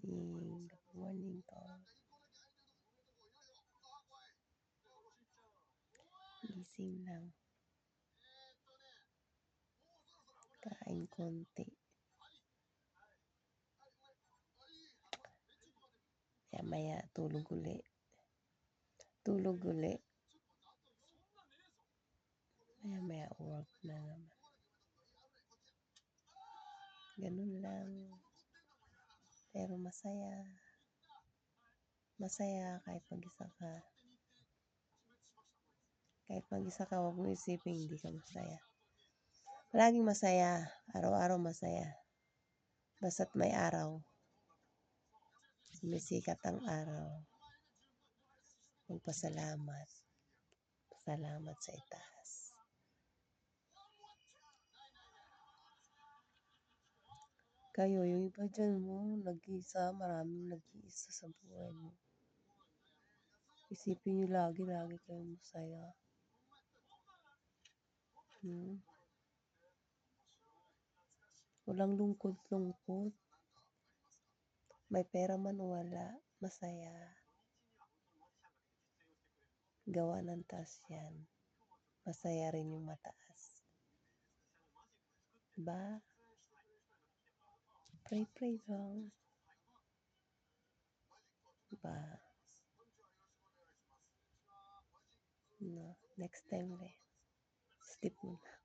Good morning po. Gising lang. Kain konti. Maya tulog uli. Maya work na naman. Ganun lang. Pero masaya. Masaya kahit mag-isa ka. Kahit mag-isa ka, huwag mo isipin hindi ka masaya. Laging masaya. Araw-araw masaya. Basta't may araw. Sumisikat ang araw. Magpasalamat. Salamat sa itaas. Kayo, yung iba dyan mo, nag-iisa, maraming nag-iisa sa buhay mo. Isipin nyo lagi kayong masaya. Walang lungkot-lungkot. May pera man o wala, masaya. Gawa ng taas yan. Masaya rin yung mataas. Diba? Pray lang. Diba? No, next time sleep mo na.